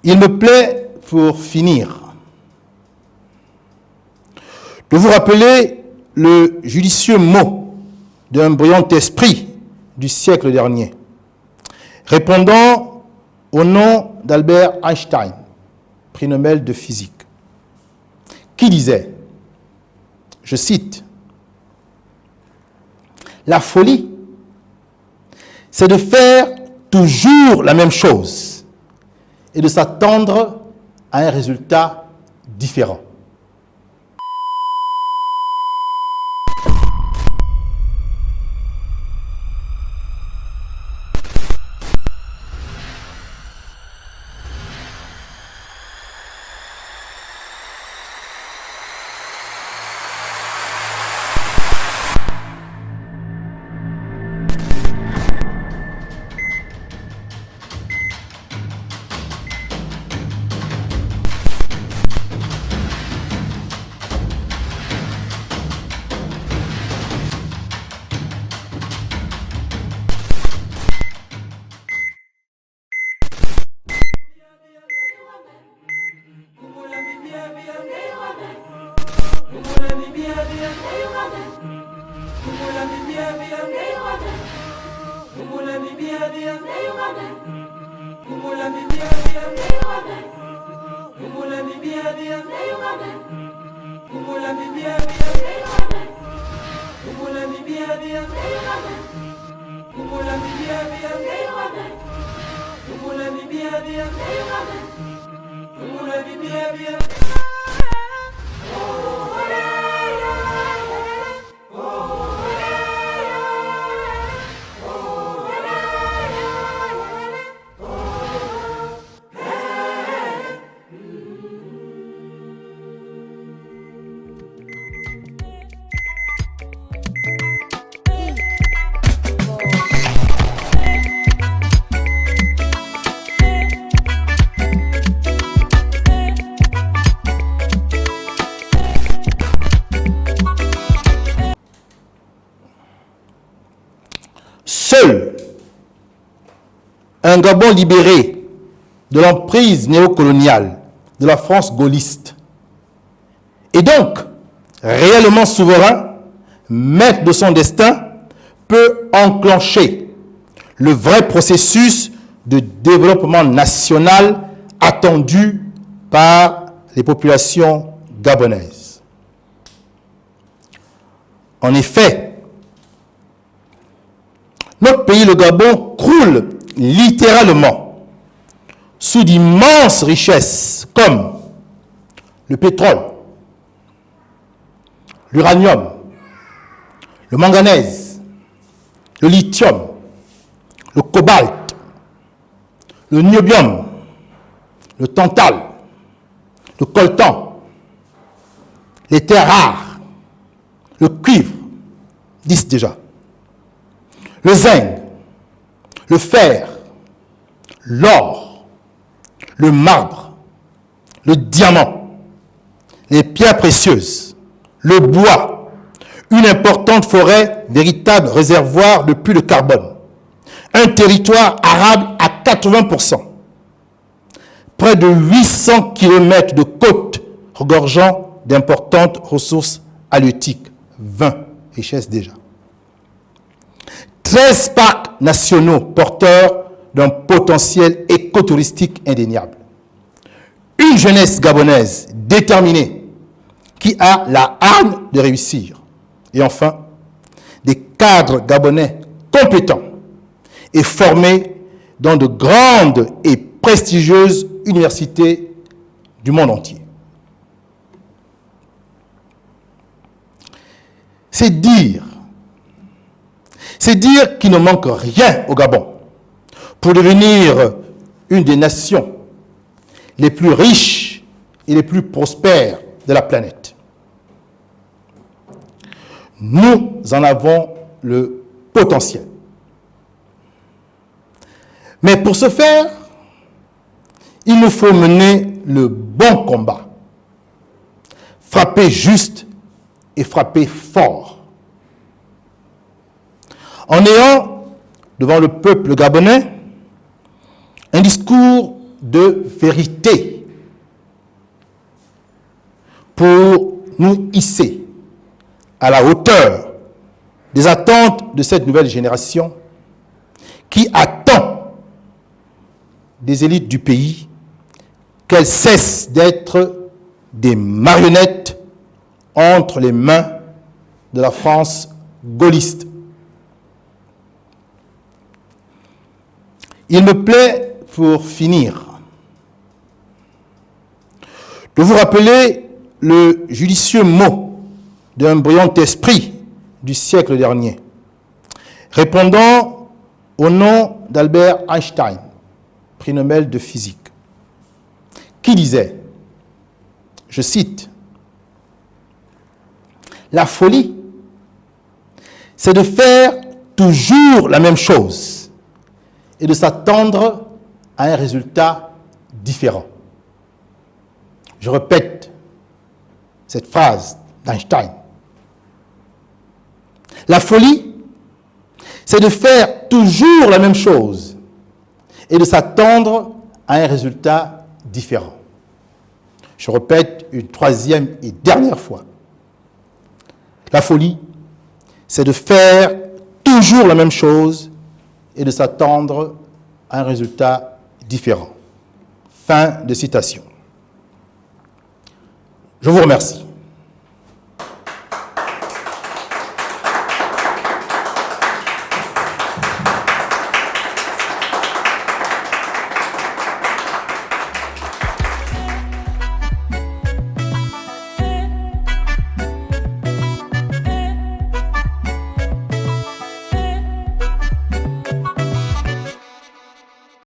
Il me plaît, pour finir, de vous rappeler le judicieux mot d'un brillant esprit du siècle dernier, répondant au nom d'Albert Einstein, prix Nobel de physique, qui disait, je cite, « La folie, c'est de faire toujours la même chose et de s'attendre à un résultat différent. » Seul un Gabon libéré de l'emprise néocoloniale de la France gaulliste, et donc réellement souverain, maître de son destin, peut enclencher le vrai processus de développement national attendu par les populations gabonaises. En effet, notre pays, le Gabon, croule littéralement sous d'immenses richesses comme le pétrole, l'uranium, le manganèse, le lithium, le cobalt, le niobium, le tantal, le coltan, les terres rares, le cuivre, 10 déjà, le zinc, le fer, l'or, le marbre, le diamant, les pierres précieuses, le bois, une importante forêt, véritable réservoir de puits de carbone, un territoire arable à 80%, près de 800 km de côtes regorgeant d'importantes ressources halieutiques, 20 richesses déjà. 13 parcs nationaux porteurs d'un potentiel écotouristique indéniable. Une jeunesse gabonaise déterminée qui a la hargne de réussir. Et enfin, des cadres gabonais compétents et formés dans de grandes et prestigieuses universités du monde entier. C'est dire qu'il ne manque rien au Gabon pour devenir une des nations les plus riches et les plus prospères de la planète. Nous en avons le potentiel. Mais pour ce faire, il nous faut mener le bon combat, frapper juste et frapper fort. En ayant, devant le peuple gabonais, un discours de vérité pour nous hisser à la hauteur des attentes de cette nouvelle génération qui attend des élites du pays qu'elles cessent d'être des marionnettes entre les mains de la France gaulliste. Il me plaît, pour finir, de vous rappeler le judicieux mot d'un brillant esprit du siècle dernier, répondant au nom d'Albert Einstein, prix Nobel de physique, qui disait, je cite, « La folie, c'est de faire toujours la même chose et de s'attendre à un résultat différent. » Je répète cette phrase d'Einstein. La folie, c'est de faire toujours la même chose et de s'attendre à un résultat différent. Je répète une troisième et dernière fois. La folie, c'est de faire toujours la même chose et de s'attendre à un résultat différent. Fin de citation. Je vous remercie.